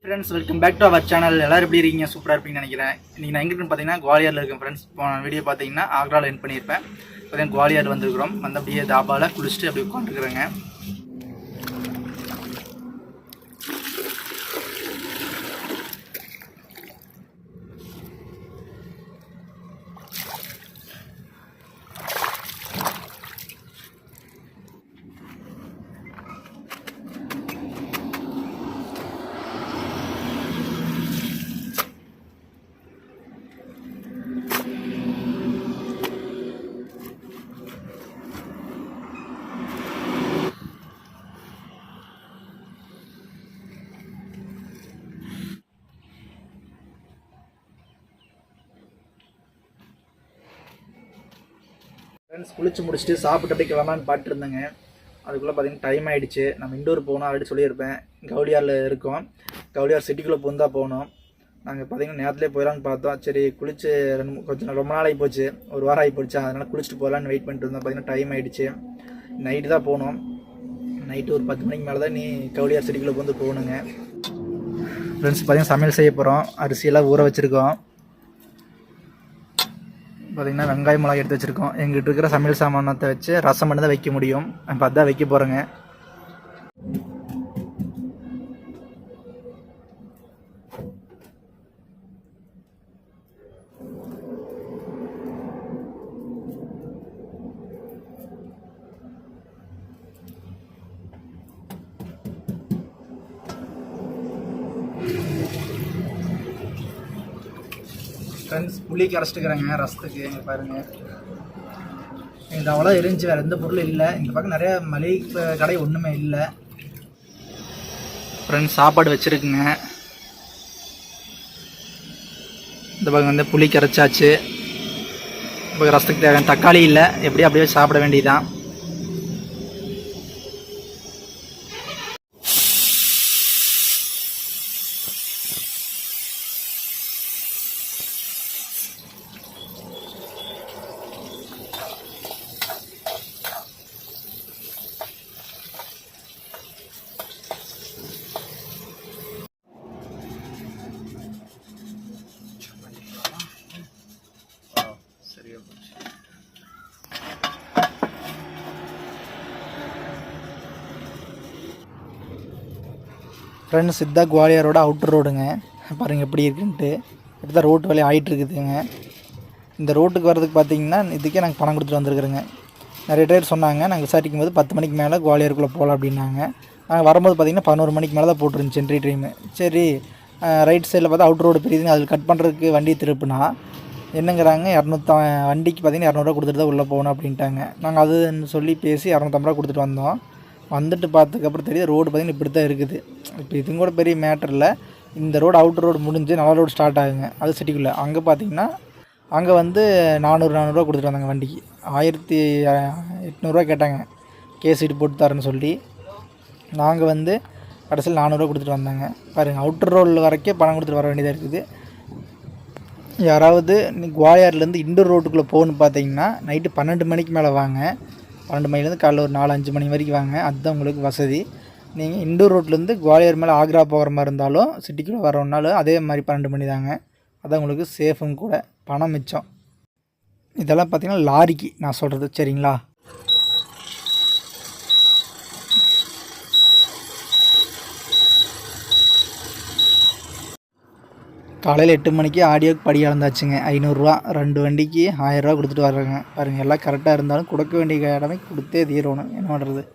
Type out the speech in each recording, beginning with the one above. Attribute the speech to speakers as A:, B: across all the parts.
A: Friends welcome back to our channel. எல்லாரும் எப்படி இருக்கீங்க? சூப்பராக இருப்பீங்கன்னு நினைக்கிறேன். இன்றைக்கி நான் எங்கே இருக்குன்னு பார்த்தீங்கன்னா குவாலியரில் இருக்கேன் ஃப்ரெண்ட்ஸ். போன வீடியோ பார்த்தீங்கன்னா ஆக்ராவில் என் பண்ணியிருப்பேன். இப்போ குவாலியர் வந்துருக்குறோம். வந்து அப்படியே தாபாவில் குளிச்சுட்டு அப்படி உட்காந்துருக்குறேங்க. ஃப்ரெண்ட்ஸ் குளிச்சு முடிச்சுட்டு சாப்பிட்டு அப்படியே கிளம்பலான்னு பார்த்துருந்தேங்க. அதுக்குள்ளே பார்த்தீங்கன்னா டைம் ஆகிடுச்சு. நம்ம இண்டோர் போகணும் ஆல்ரெடி சொல்லியிருப்பேன். கவுலியாரில் இருக்கோம். கவுலியார் சிட்டிக்குள்ளே போந்தால் போகணும். நாங்கள் பார்த்தீங்கன்னா நேரத்துலேயே போயிடலான்னு பார்த்தோம். சரி குளிச்சு கொஞ்சம் ரொம்ப நாள் ஆகி போச்சு, ஒரு வாரம் ஆகி போச்சு. அதனால் குளிச்சுட்டு போகலான்னு வெயிட் பண்ணிட்டு இருந்தோம். பார்த்தீங்கன்னா டைம் ஆகிடுச்சு. நைட்டு தான் போகணும். நைட்டு ஒரு 10 மணிக்கு மேலே தான் நீ கவுலியார் சிட்டிக்குள்ளே போகணுங்க. ஃப்ரெண்ட்ஸ் பார்த்தீங்கன்னா சமையல் செய்ய போகிறோம். அரிசியெல்லாம் ஊற வச்சுருக்கோம். பார்த்திங்கன்னா வெங்காயம் மிளகாய் எடுத்து வச்சுருக்கோம். எங்கிட்ட இருக்கிற சமையல் சாமானத்தை வச்சு ரசம் மட்டும் தான் வைக்க முடியும். இப்போ அதான் வைக்க போகிறேங்க. ஃப்ரெண்ட்ஸ் புளி கரைச்சிட்டுக்கிறேங்க ரசத்துக்கு. இங்கே பாருங்கள், இது அவ்வளோ இருந்துச்சு. வேறு எந்த பொருளும் இல்லை. இங்கே பார்க்க நிறைய மளிகை கடை ஒன்றுமே இல்லை. ஃப்ரெண்ட்ஸ் சாப்பாடு வச்சுருக்குங்க. இந்த பக்கம் வந்து புளி கரைச்சாச்சு. இப்போ ரசத்துக்கு தேவையான தக்காளி இல்லை. எப்படியும் அப்படியே சாப்பிட வேண்டியதுதான். ஃப்ரெண்ட்ஸ் சித்தா குவாலியரோட அவுட்டர் ரோடுங்க. பாருங்கள் எப்படி இருக்குன்ட்டு. இப்போ தான் ரோட்டு வேலையை ஆகிட்டுருக்குதுங்க. இந்த ரோட்டுக்கு வர்றதுக்கு பார்த்தீங்கன்னா இதுக்கே நாங்கள் பணம் கொடுத்துட்டு வந்துருக்குறோங்க. நிறைய பேர் சொன்னாங்க. நாங்கள் விசாரிக்கும் போது 10 மணிக்கு மேலே குவாலியருக்குள்ளே போகலாம் அப்படின்னாங்க. நாங்கள் வரும்போது பார்த்திங்கன்னா 11 மணிக்கு மேலே தான் போட்டுருந்துச்சு என்ட்ரி டைமு. சரி ரைட் சைடில் பார்த்தா அவுட்டர் ரோடு பெரியதுங்க. அதில் கட் பண்ணுறதுக்கு வண்டி திருப்புனா என்னங்கிறாங்க, 200 வண்டிக்கு பார்த்திங்கன்னா 200 கொடுத்துட்டு தான் உள்ளே போகணும் அப்படின்ட்டாங்க. நாங்கள் அதுன்னு சொல்லி பேசி 250 ரூபா கொடுத்துட்டு வந்தோம். வந்துட்டு பார்த்ததுக்கப்புறம் தெரியுது ரோடு பார்த்திங்கன்னா இப்படி தான் இருக்குது. இப்போ இதுவும் கூட பெரிய மேட்டர் இல்லை. இந்த ரோடு அவுட்டர் ரோடு முடிஞ்சு நல்ல ரோடு ஸ்டார்ட் ஆகுங்க. அது சிட்டிக்குள்ளே. அங்கே பார்த்திங்கன்னா அங்கே வந்து 400 கொடுத்துட்டு வந்தாங்க வண்டிக்கு. 1800 கேட்டாங்க கேசீட்டு போட்டு தரேன்னு சொல்லி. நாங்கள் வந்து கடைசியில் 400 கொடுத்துட்டு வந்தாங்க. பாருங்கள் அவுட்டர் ரோடில் வரைக்கும் பணம் கொடுத்துட்டு வர வேண்டியதாக இருக்குது. யாராவது குவாலியர்லேருந்து இண்டோர் ரோட்டுக்குள்ளே போகணுன்னு பார்த்தீங்கன்னா நைட்டு 12 மணிக்கு மேலே வாங்க. 12 மணிலேருந்து காலைல ஒரு 4-5 மணி வரைக்கும் வாங்க. அதுதான் உங்களுக்கு வசதி. நீங்கள் இண்டோர் ரோட்லேருந்து குவாலியர் மேலே ஆக்ரா போகிற மாதிரி இருந்தாலும் சிட்டிக்குள்ளே வரணுன்னாலும் அதே மாதிரி 12 மணி தாங்க. அதான் உங்களுக்கு சேஃபும் கூட, பணம் மிச்சம். இதெல்லாம் பார்த்திங்கன்னா லாரிக்கு நான் சொல்கிறது, சரிங்களா? காலையில் 8 மணிக்கு ஆடியோக்கு படி அளந்தாச்சுங்க. 500 2 வண்டிக்கு 1000 கொடுத்துட்டு வர்றாங்க. பாருங்கள் எல்லாம் கரெக்டாக இருந்தாலும் கொடுக்க வேண்டிய இடமே கொடுத்தே தீரணும். என்ன பண்ணுறது?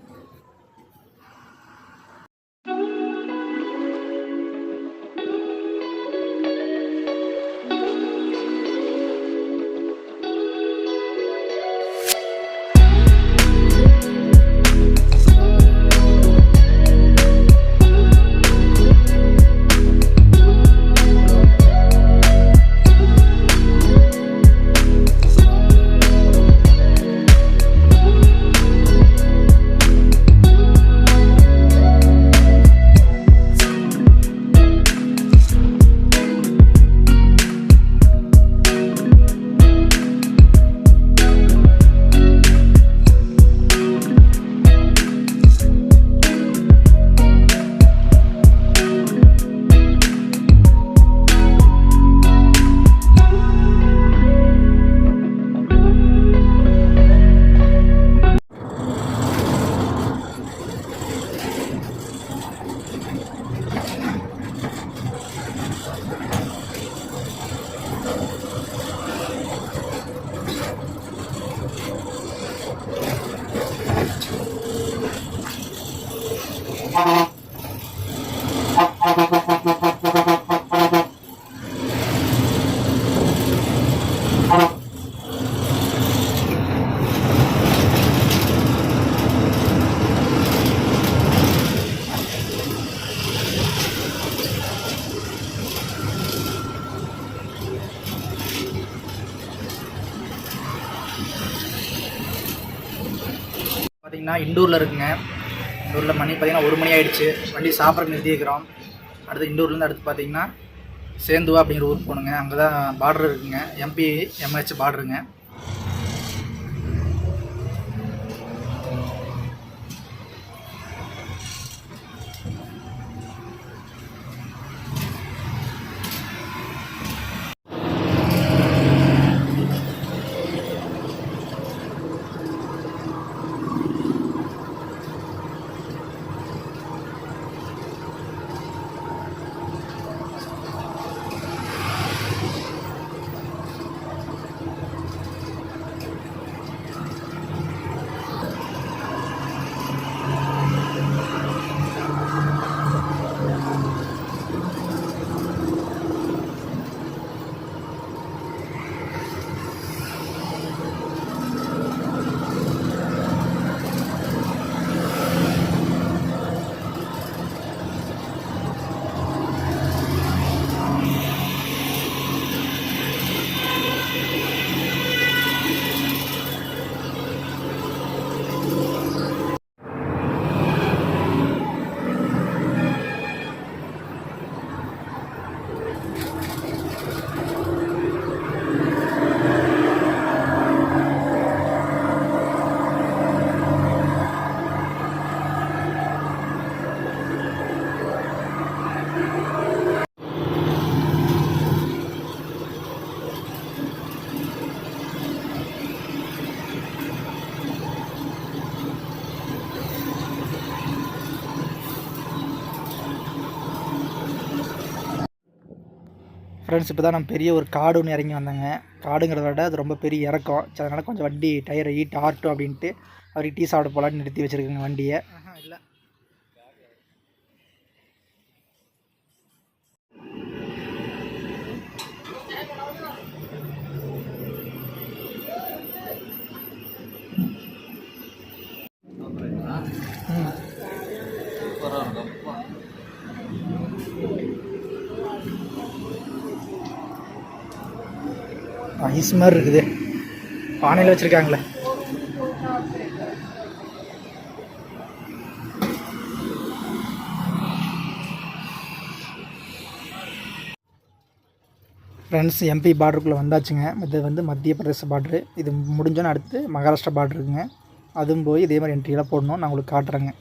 A: பார்த்திங்கன்னா இண்டூரில் இருக்குங்க. இண்டூரில் மணி பார்த்திங்கன்னா 1 மணி ஆகிடுச்சு. வண்டி சாப்பிட்ற நிறுத்தி வைக்கிறோம். அடுத்து இண்டூர்லேருந்து அடுத்து பார்த்திங்கன்னா சேந்துவா அப்படிங்கிற ஊருக்கு போகணுங்க. அங்கே தான் பார்டர் இருக்குங்க, MP MH பார்டருங்க. ஃப்ரெண்ட்ஸ், இப்போ தான் நம்ம பெரிய ஒரு காடு ஒன்று இறங்கி வந்தாங்க. காடுங்கிறத விட அது ரொம்ப பெரிய இறக்கம். அதனால் கொஞ்சம் வண்டி டயரை ஹீட் ஆகட்டும் அப்படின்ட்டு அவருக்கு டீ சாப்பிட போகலான்னு நிறுத்தி வச்சுருக்குங்க வண்டியை. இல்லை ஐஸ் மாதிரி இருக்குது, பானையில் வச்சுருக்காங்களே. ஃப்ரெண்ட்ஸ், MP பார்டருக்குள்ளே வந்தாச்சுங்க. இது வந்து மத்திய பிரதேச பார்டரு. இது முடிஞ்சோன்னு அடுத்து மகாராஷ்டிரா பார்டர் இருக்குங்க. அதுவும் போய் இதே மாதிரி என்ட்ரியெல்லாம் போடணும். நான் உங்களுக்கு காட்டுறேங்க.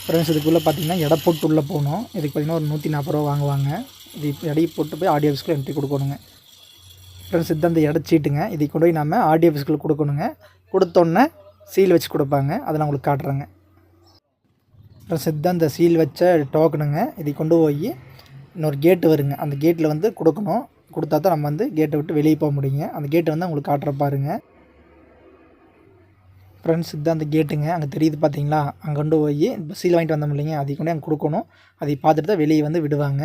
A: ஃப்ரெண்ட்ஸ், இதுக்குள்ளே பார்த்தீங்கன்னா எடை போட்டு உள்ளே போகணும். இதுக்கு பார்த்திங்கன்னா ஒரு 140 ரூபா வாங்குவாங்க. இது எடையை போட்டு போய் RD ஆஃபீஸ்க்குள்ளே என்ட்ரி கொடுக்கணுங்க. ஃப்ரெண்ட்ஸ், இதுதான் அந்த இடச்சீட்டுங்க. இதை கொண்டு போய் நம்ம RD ஆஃபீஸ்க்குள்ளே கொடுக்கணுங்க. கொடுத்தோன்னே சீல் வச்சு கொடுப்பாங்க. அதை நான் உங்களுக்கு காட்டுறேங்க. ஃப்ரெண்ட்ஸ், இதுதான் இந்த சீல் வச்ச டோக்கனுங்க. இதை கொண்டு போய் இன்னொரு கேட்டு வருங்க. அந்த கேட்டில் வந்து கொடுக்கணும். கொடுத்தா தான் நம்ம வந்து கேட்டை விட்டு வெளியே போக முடியுங்க. அந்த கேட்டை வந்து உங்களுக்கு காட்டுற பாருங்க. ஃப்ரெண்ட்ஸ், இதுதான் அந்த கேட்டுங்க. அங்கே தெரியுது பார்த்தீங்களா? அங்கே கொண்டு போய் இப்போ சீல் வாங்கிட்டு வந்தோம் இல்லைங்க, அதை கொண்டு அங்கே கொடுக்கணும். அதை பார்த்துட்டு தான் வெளியே வந்து விடுவாங்க.